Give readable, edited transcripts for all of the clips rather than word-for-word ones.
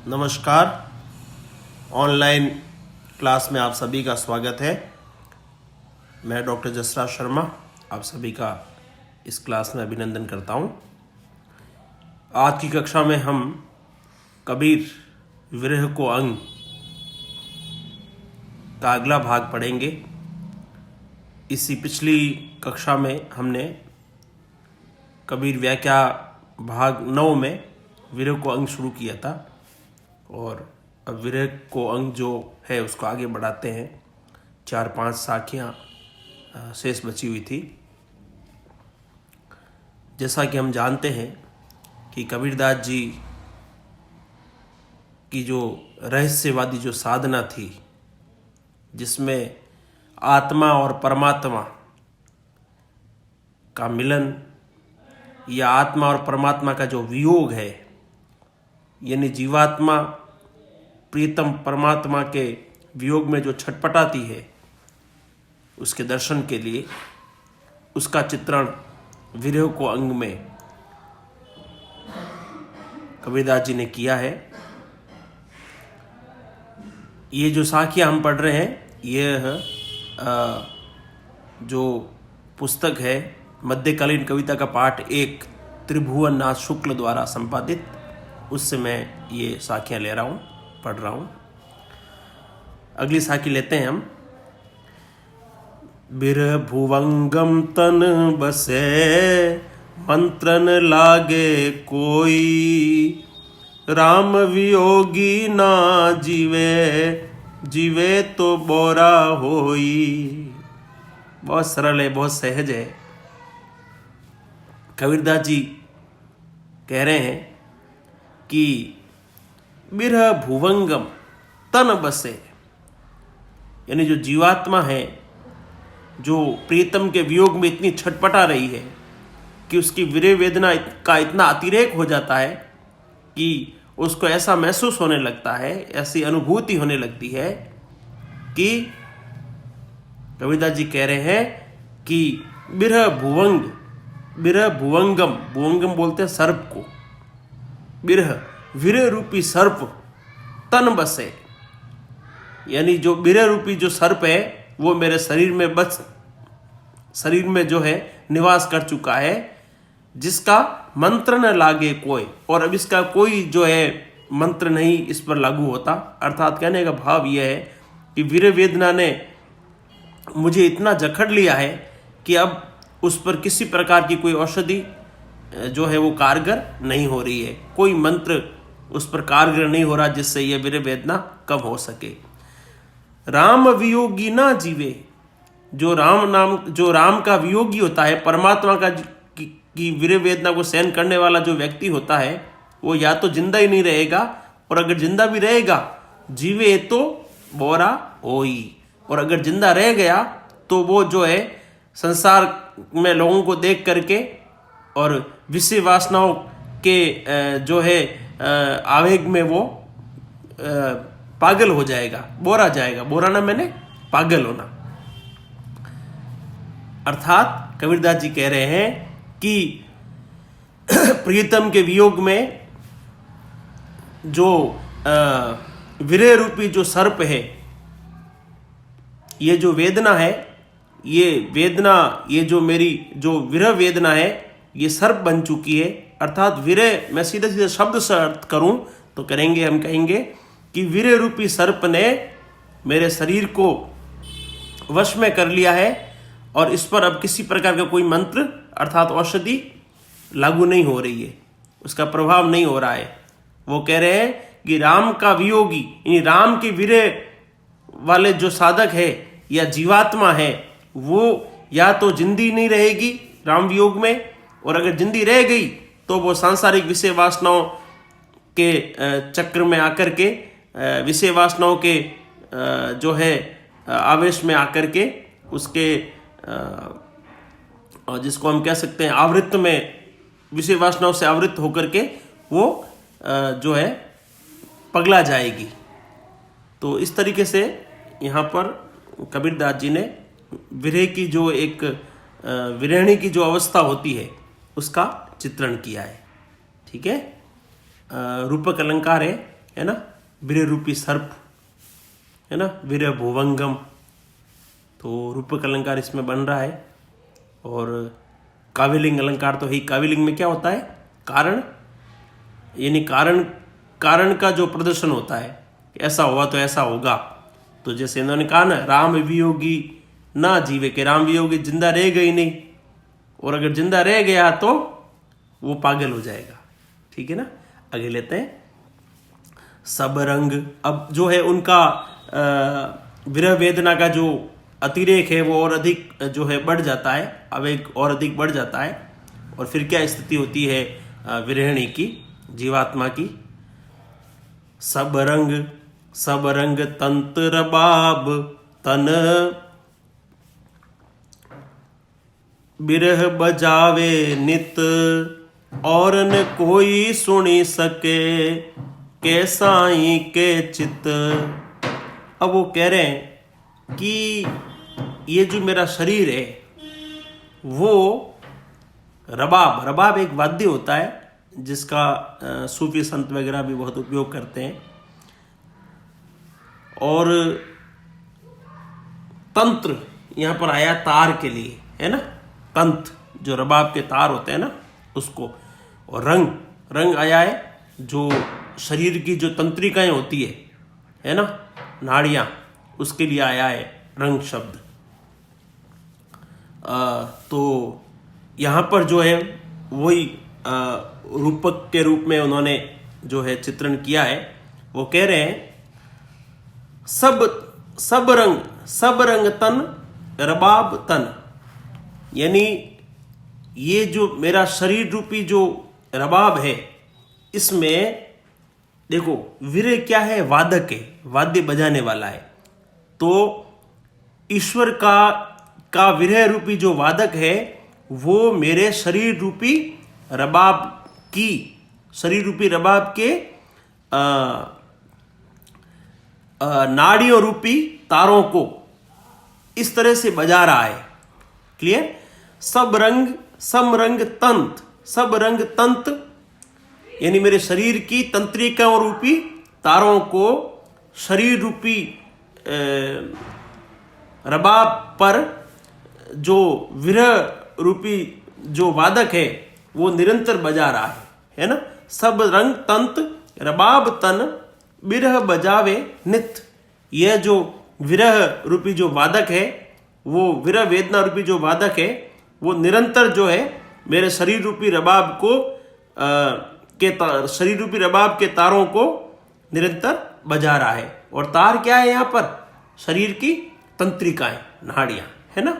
नमस्कार। Online class में आप सभी का स्वागत है। मैं डॉक्टर जसराज शर्मा आप सभी का इस क्लास में अभिनंदन करता हूं। आज की कक्षा में हम कबीर विरह को अंग का अगला भाग पढ़ेंगे। इसी पिछली कक्षा में हमने कबीर व्याख्या भाग 9 में विरह को अंग शुरू किया था और अब विरह को अंग जो है उसको आगे बढ़ाते हैं। 4-5 साखियाँ शेष बची हुई थी। जैसा कि हम जानते हैं कि कबीरदास जी की जो रहस्यवादी जो साधना थी, जिसमें आत्मा और परमात्मा का मिलन या आत्मा और परमात्मा का जो वियोग है, यानी जीवात्मा प्रीतम परमात्मा के वियोग में जो छटपटाती है, उसके दर्शन के लिए उसका चित्रण विरह को अंग में कबीरदास जी ने किया है। ये जो साखियाँ हम पढ़ रहे हैं, यह जो पुस्तक है मध्यकालीन कविता का पाठ 1 त्रिभुवन नाथ शुक्ल द्वारा संपादित, उससे मैं ये साखियाँ ले रहा हूँ, पढ़ रहा हूँ। अगली साखी लेते हैं हम। बिरह भुवंगम तन बसे मंत्रन लागे कोई, राम वियोगी ना जीवे जीवे तो बोरा होई। बहुत सरल है, बहुत सहज है। कबीरदास जी कह रहे हैं कि बिरह भुवंगम तन बसे, यानी जो जीवात्मा है, जो प्रीतम के वियोग में इतनी छटपटा रही है कि उसकी विरह वेदना का इतना अतिरेक हो जाता है कि उसको ऐसा महसूस होने लगता है, ऐसी अनुभूति होने लगती है कि कबीरदास जी कह रहे हैं कि बिरह भुवंगम, भुवंगम बोलते हैं सर्प को, विरह रूपी सर्प तन बसे, यानी जो विरह रूपी जो सर्प है वो मेरे शरीर में जो है निवास कर चुका है, जिसका मंत्र न लागे कोई, और अब इसका कोई जो है मंत्र नहीं इस पर लागू होता। अर्थात कहने का भाव यह है कि विरह वेदना ने मुझे इतना जकड़ लिया है कि अब उस पर किसी प्रकार की कोई औषधि जो है वो कारगर नहीं हो रही है, कोई मंत्र उस पर कारगर नहीं हो रहा जिससे यह विरह वेदना कम हो सके। राम वियोगी ना जीवे, जो राम का वियोगी होता है, परमात्मा का की विरह वेदना को सहन करने वाला जो व्यक्ति होता है, वो या तो जिंदा ही नहीं रहेगा, और अगर जिंदा भी रहेगा जीवे तो बोरा होई, और अगर जिंदा रह गया तो वो जो है संसार में लोगों को देख करके और विषय वासनाओं के जो है आवेग में वो पागल हो जाएगा, बोरा जाएगा। बोराना मैंने पागल होना। अर्थात कबीरदास जी कह रहे हैं कि प्रीतम के वियोग में जो विरह रूपी जो सर्प है, ये जो वेदना है, ये जो मेरी जो विरह वेदना है, ये सर्प बन चुकी है। अर्थात विरह, मैं सीधे सीधे शब्द से अर्थ करूं तो हम कहेंगे कि विरह रूपी सर्प ने मेरे शरीर को वश में कर लिया है, और इस पर अब किसी प्रकार का कोई मंत्र अर्थात औषधि लागू नहीं हो रही है, उसका प्रभाव नहीं हो रहा है। वो कह रहे हैं कि राम का वियोगी, यानी राम के विरह वाले जो साधक है या जीवात्मा है, वो या तो जिंदी नहीं रहेगी राम वियोग में, और अगर जिंदी रह गई तो वो सांसारिक विषय वासनाओं के चक्र में आकर के, विषय वासनाओं के जो है आवेश में आकर के, उसके जिसको हम कह सकते हैं आवृत्त में, विषय वासनाओं से आवृत्त होकर के वो जो है पगला जाएगी। तो इस तरीके से यहाँ पर कबीरदास जी ने विरह की जो एक विरहणी की जो अवस्था होती है उसका चित्रण किया है। ठीक है, रूपक अलंकार है, है ना, विरह रूपी सर्प, है ना, विरह भुवंगम। तो रूपक अलंकार इसमें बन रहा है। और काव्यलिंग अलंकार तो है। काव्यलिंग में क्या होता है? कारण, यानी कारण का जो प्रदर्शन होता है कि ऐसा हुआ तो ऐसा होगा। तो जैसे इन्होंने कहा ना, राम वियोगी ना जीवे, के राम वियोगी जिंदा रहेगा ही नहीं, और अगर जिंदा रह गया तो वो पागल हो जाएगा। ठीक है ना। आगे लेते हैं। सब रंग, अब जो है उनका विरह वेदना का जो अतिरेक है वो और अधिक जो है बढ़ जाता है, आवेग और अधिक बढ़ जाता है। और फिर क्या स्थिति होती है विरहिणी की, जीवात्मा की? सब रंग तंत्र रबाब तन, बिरह बजावे नित, और न कोई सुनी सके, के साई के चित। अब वो कह रहे हैं कि ये जो मेरा शरीर है वो रबाब एक वाद्य होता है जिसका सूफी संत वगैरह भी बहुत उपयोग करते हैं। और तंत्र यहाँ पर आया तार के लिए, है ना, तंत्र जो रबाब के तार होते हैं ना उसको। और रंग आया है जो शरीर की जो तंत्रिकाएं होती है ना, नाड़ियां, उसके लिए आया है रंग शब्द। तो यहाँ पर जो है वही रूपक के रूप में उन्होंने जो है चित्रण किया है। वो कह रहे हैं सब रंग तन रबाब तन, यानी ये जो मेरा शरीर रूपी जो रबाब है इसमें देखो, विरह क्या है? वादक है, वाद्य बजाने वाला है। तो ईश्वर का विरह रूपी जो वादक है वो मेरे शरीर रूपी रबाब के नाड़ियों रूपी तारों को इस तरह से बजा रहा है। क्लियर? सब रंग तंत यानी मेरे शरीर की तंत्रिकाओं रूपी तारों को शरीर रूपी रबाब पर जो विरह रूपी जो वादक है वो निरंतर बजा रहा है ना। सब रंग तंत रबाब तन, बिरह बजावे नित। यह जो विरह रूपी जो वादक है, वो विरह वेदना रूपी जो वादक है वो निरंतर जो है मेरे शरीर रूपी रबाब को शरीर रूपी रबाब के तारों को निरंतर बजा रहा है। और तार क्या है यहाँ पर? शरीर की तंत्रिकाएं, नाड़ियां, है ना।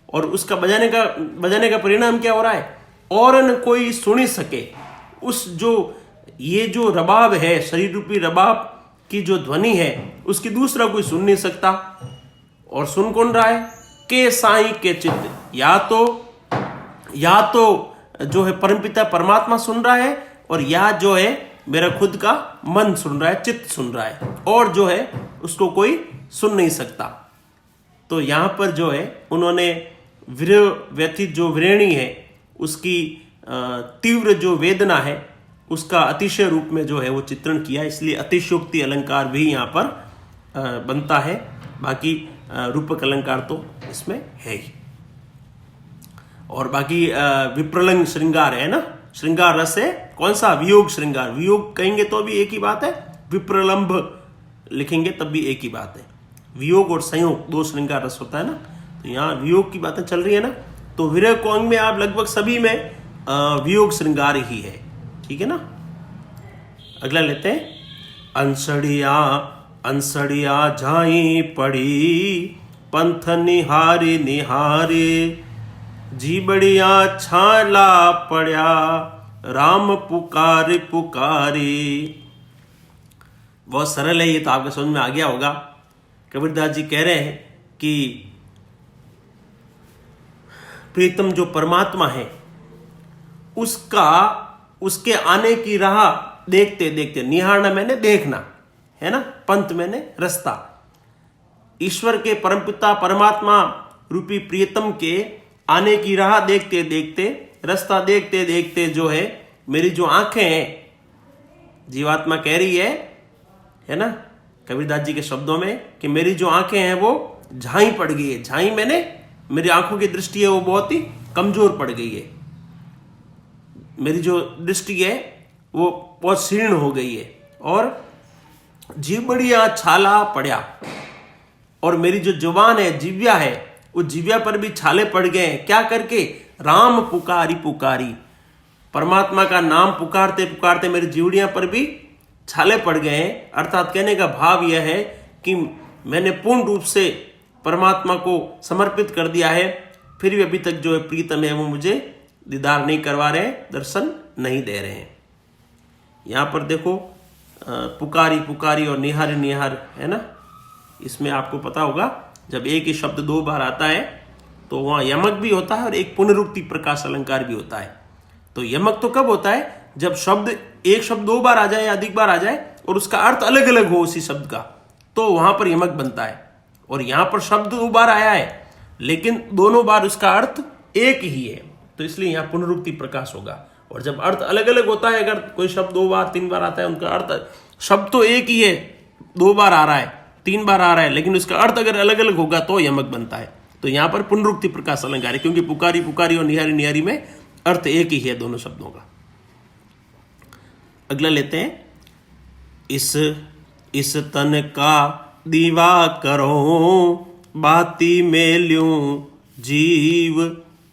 और उसका बजाने का परिणाम क्या हो रहा है? और न कोई सुनी सके। उस जो ये जो रबाब है, शरीर रूपी रबाब की जो ध्वनि है उसकी दूसरा कोई सुन नहीं सकता। और सुन कौन रहा है? के साई के चित्त, या तो जो है परमपिता परमात्मा सुन रहा है, और या जो है मेरा खुद का मन सुन रहा है, चित्त सुन रहा है, और जो है उसको कोई सुन नहीं सकता। तो यहां पर जो है उन्होंने विरह व्यथित जो विरहिणी है उसकी तीव्र जो वेदना है उसका अतिशय रूप में जो है वो चित्रण किया, इसलिए अतिशयोक्ति अलंकार भी यहाँ पर बनता है। बाकी रूपक अलंकार तो इसमें है ही। और बाकी विप्रलंग श्रृंगार है ना, श्रृंगार रस है कौन सा? वियोग श्रृंगार। वियोग कहेंगे तो भी एक ही बात है, विप्रलंभ लिखेंगे तब भी एक ही बात है। वियोग और संयोग दो श्रृंगार रस होता है ना। तो यहाँ वियोग की बातें चल रही है ना, तो विरह को अंग में आप लगभग सभी में वियोग श्रृंगार ही है। ठीक है ना। अगला लेते हैं। अंसड़िया झाई पड़ी, पंथ निहारे जीबड़िया छाला पड़ा, राम पुकारे। बहुत सरल है ये, तो आपको समझ में आ गया होगा। कबीरदास जी कह रहे हैं कि प्रीतम जो परमात्मा है उसके आने की राह देखते देखते, निहारना मैंने देखना है ना, पंथ मैंने रास्ता, ईश्वर के परमपिता परमात्मा रूपी प्रियतम के आने की राह देखते देखते, रास्ता देखते देखते जो है मेरी जो आंखें हैं, जीवात्मा कह रही है है ना, कबीरदास जी के शब्दों में कि मेरी जो आंखें हैं वो झाई पड़ गई है। झाई मैंने मेरी आंखों की दृष्टि है वो बहुत ही कमजोर पड़ गई है, मेरी जो दृष्टि है वो बहुत शीर्ण हो गई है, और जीवड़िया छाला पड़ा, और मेरी जो जुबान है, जिव्या है, उस जिव्या पर भी छाले पड़ गए हैं। क्या करके? राम पुकारी पुकारी, परमात्मा का नाम पुकारते पुकारते मेरी जीवड़ियां पर भी छाले पड़ गए हैं। अर्थात कहने का भाव यह है कि मैंने पूर्ण रूप से परमात्मा को समर्पित कर दिया है, फिर भी अभी तक जो है प्रीतम है वो मुझे दीदार नहीं करवा रहे, दर्शन नहीं दे रहे हैं। यहां पर देखो पुकारी पुकारी और निहार निहार है ना, इसमें आपको पता होगा जब एक ही शब्द दो बार आता है तो वहां यमक भी होता है और एक पुनरुक्ति प्रकाश अलंकार भी होता है। तो यमक तो कब होता है? जब एक शब्द दो बार आ जाए या अधिक बार आ जाए और उसका अर्थ अलग अलग हो उसी शब्द का, तो वहां पर यमक बनता है। और यहां पर शब्द दो बार आया है लेकिन दोनों बार उसका अर्थ एक ही है, तो इसलिए यहां पुनरुक्ति प्रकाश होगा। और जब अर्थ अलग अलग होता है, अगर कोई शब्द दो बार तीन बार आता है, उनका अर्थ, शब्द तो एक ही है, दो बार आ रहा है, तीन बार आ रहा है, लेकिन उसका अर्थ अगर अलग अलग होगा तो यमक बनता है। तो यहां पर पुनरुक्ति प्रकाश अलंकार है, क्योंकि पुकारी पुकारी और निहारी निहारी में अर्थ एक ही है दोनों शब्दों का। अगला लेते हैं, इस तन का दीवा करो, बाती में ल्यूं जीव,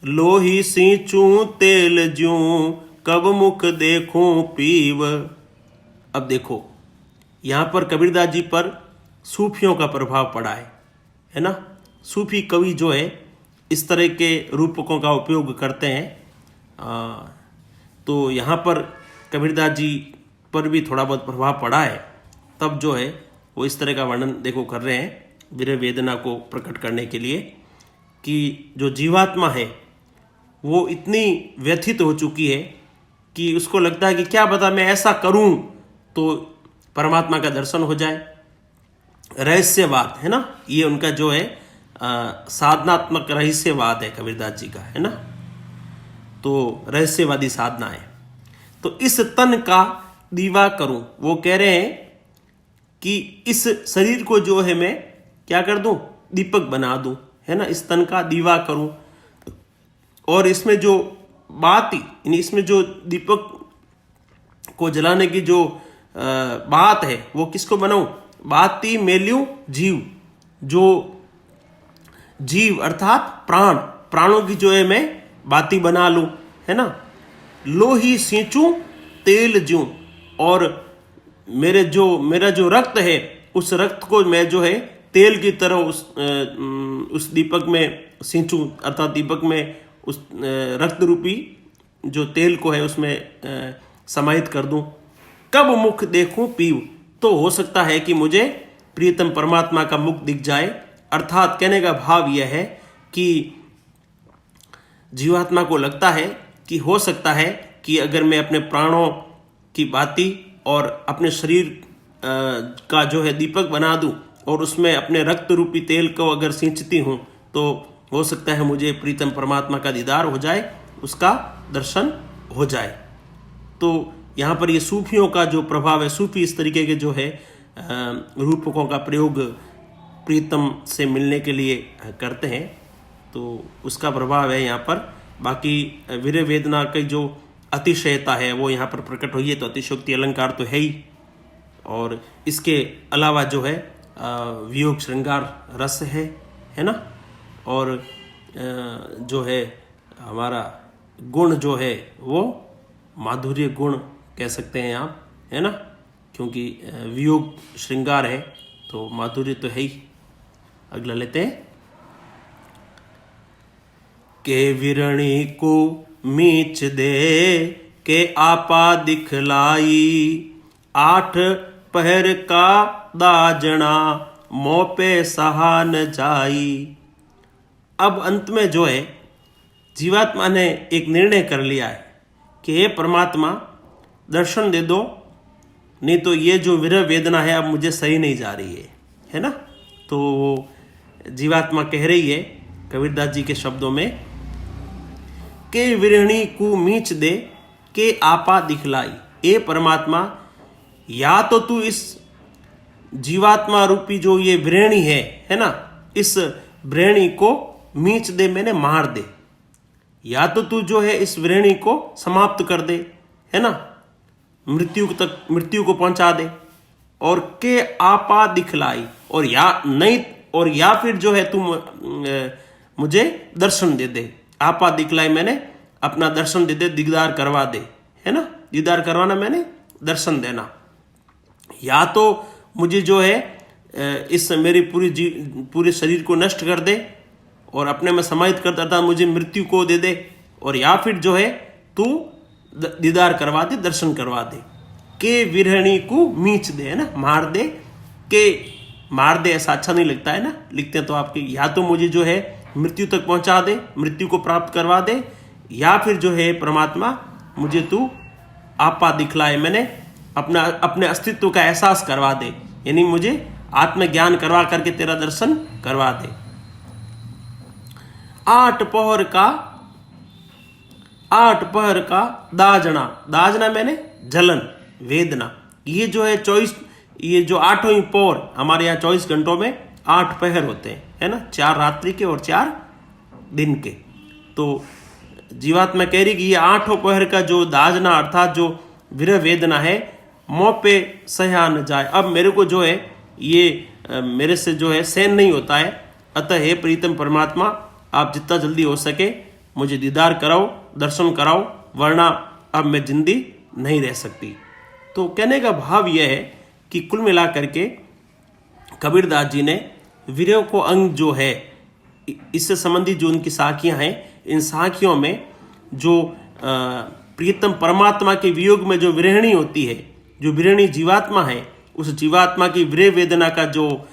लोही सींचूं तेल ज्यूं, कब मुख देखूं पीव। अब देखो यहां पर कबीरदास जी पर सूफियों का प्रभाव पड़ा है ना। सूफी कवि जो है इस तरह के रूपकों का उपयोग करते हैं। तो यहाँ पर कबीरदास जी पर भी थोड़ा बहुत प्रभाव पड़ा है, तब जो है वो इस तरह का वर्णन देखो कर रहे हैं विरह वेदना को प्रकट करने के लिए, कि जो जीवात्मा है वो इतनी व्यथित हो चुकी है कि उसको लगता है कि क्या पता मैं ऐसा करूं तो परमात्मा का दर्शन हो जाए। रहस्यवाद है ना, ये उनका जो है साधनात्मक रहस्यवाद है कबीरदास जी का, है ना। तो रहस्यवादी साधना है। तो इस तन का दीवा करूं, वो कह रहे हैं कि इस शरीर को जो है मैं क्या कर दूं? दीपक बना दूं, है ना। इस तन का दीवा करूं, और इसमें जो बाती, यानी इसमें जो दीपक को जलाने की जो बात है वो किसको बनाऊं? बाती मेल्यूं जीव, जो जीव अर्थात प्राणों की जो है मैं बाती बना लूं, है ना। लोही सींचूं तेल ज्यूं, और मेरा जो रक्त है उस रक्त को मैं जो है तेल की तरह उस दीपक में सींचूं, अर्थात दीपक में उस रक्त रूपी जो तेल को है उसमें समाहित कर दूं। कब मुख देखूं पीव, तो हो सकता है कि मुझे प्रियतम परमात्मा का मुख दिख जाए। अर्थात कहने का भाव यह है कि जीवात्मा को लगता है कि हो सकता है कि अगर मैं अपने प्राणों की बाती और अपने शरीर का जो है दीपक बना दूं और उसमें अपने रक्त रूपी तेल को अगर सींचती हूं, तो हो सकता है मुझे प्रीतम परमात्मा का दीदार हो जाए, उसका दर्शन हो जाए। तो यहाँ पर ये सूफियों का जो प्रभाव है, सूफी इस तरीके के जो है रूपकों का प्रयोग प्रीतम से मिलने के लिए करते हैं, तो उसका प्रभाव है यहाँ पर। बाकी विरह वेदना की जो अतिशयता है वो यहाँ पर प्रकट हुई है, तो अतिशयोक्ति अलंकार तो है ही, और इसके अलावा जो है वियोग श्रृंगार रस है ना। और जो है हमारा गुण जो है वो माधुर्य गुण कह सकते हैं आप, है ना, क्योंकि वियोग श्रृंगार है तो माधुर्य तो है ही। अगला लेते हैं, के विरणी को मीच दे के आपा दिखलाई, आठ पहर का दाजना मोह पे सहा न जाई। अब अंत में जो है जीवात्मा ने एक निर्णय कर लिया है कि हे परमात्मा दर्शन दे दो, नहीं तो ये जो विरह वेदना है अब मुझे सही नहीं जा रही है ना। तो जीवात्मा कह रही है कबीरदास जी के शब्दों में, के विरहणी को मीच दे के आपा दिखलाई। ए परमात्मा, या तो तू इस जीवात्मा रूपी जो ये व्रेणी है ना, इस व्रेणी को मींच दे, मैंने मार दे। या तो तू जो है इस व्रेणी को समाप्त कर दे, है ना, मृत्यु को पहुंचा दे, और के आपा दिखलाई, और या फिर जो है तुम मुझे दर्शन दे दे। आपा दिखलाई मैंने अपना दर्शन दे दे, दीदार करवा दे, है ना, दीदार करवाना मैंने दर्शन देना। या तो मुझे जो है इस मेरी पूरे शरीर को नष्ट कर दे और अपने में समाहित कर देता, मुझे मृत्यु को दे दे, और या फिर जो है तू दीदार करवा दे, दर्शन करवा दे। के विरहणी को मींच दे, है ना, मार दे। के मार दे ऐसा अच्छा नहीं लगता है ना, लिखते हैं तो आपके, या तो मुझे जो है मृत्यु तक पहुंचा दे, मृत्यु को प्राप्त करवा दे, या फिर जो है परमात्मा मुझे तू आपा दिखलाए, मैंने अपने अस्तित्व का एहसास करवा दे, यानी मुझे आत्मज्ञान करवा करके तेरा दर्शन करवा दे। 8 पहर का दाजना मैंने जलन वेदना। ये जो है 24, ये जो 8वें पहर, हमारे यहाँ 24 घंटों में 8 पहर होते हैं, है ना, 4 रात्रि के और 4 दिन के। तो जीवात्मा कह रही कि ये 8 पहर का जो दाजना अर्थात जो विरह वेदना है, मोह पे सहा न जाए। अब मेरे को जो है ये मेरे से जो है सहन नहीं होता है, अतः हे प्रीतम परमात्मा, आप जितना जल्दी हो सके मुझे दीदार कराओ, दर्शन कराओ, वरना अब मैं जिंदी नहीं रह सकती। तो कहने का भाव यह है कि कुल मिलाकर के कबीरदास जी ने विरह को अंग जो है, इससे संबंधित जो उनकी साखियां हैं, इन साखियों में जो प्रीतम परमात्मा के वियोग में जो विरहणी होती है, जो विरहणी जीवात्मा है, उस जीवात्मा की विरह वेदना का जो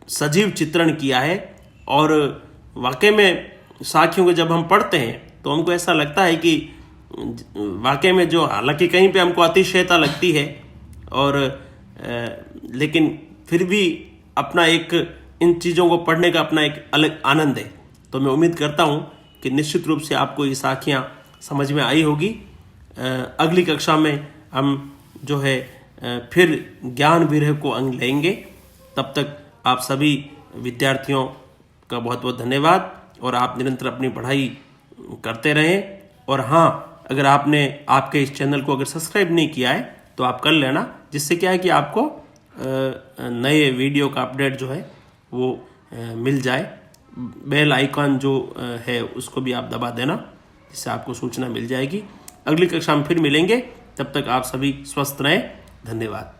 सजीव चित्रण किया है। और वाकई में साखियों को जब हम पढ़ते हैं तो हमको ऐसा लगता है कि वाकई में जो, हालांकि कहीं पे हमको अतिशयता लगती है, और लेकिन फिर भी अपना एक, इन चीज़ों को पढ़ने का अपना एक अलग आनंद है। तो मैं उम्मीद करता हूँ कि निश्चित रूप से आपको ये साखियाँ समझ में आई होगी। अगली कक्षा में हम जो है फिर ज्ञान विरह को अंग लेंगे। तब तक आप सभी विद्यार्थियों का बहुत बहुत धन्यवाद, और आप निरंतर अपनी पढ़ाई करते रहें। और हाँ, अगर आपके इस चैनल को अगर सब्सक्राइब नहीं किया है तो आप कर लेना, जिससे क्या है कि आपको नए वीडियो का अपडेट जो है वो मिल जाए। बेल आइकॉन जो है उसको भी आप दबा देना, जिससे आपको सूचना मिल जाएगी। अगली कक्षा में फिर मिलेंगे, तब तक आप सभी स्वस्थ रहें। धन्यवाद।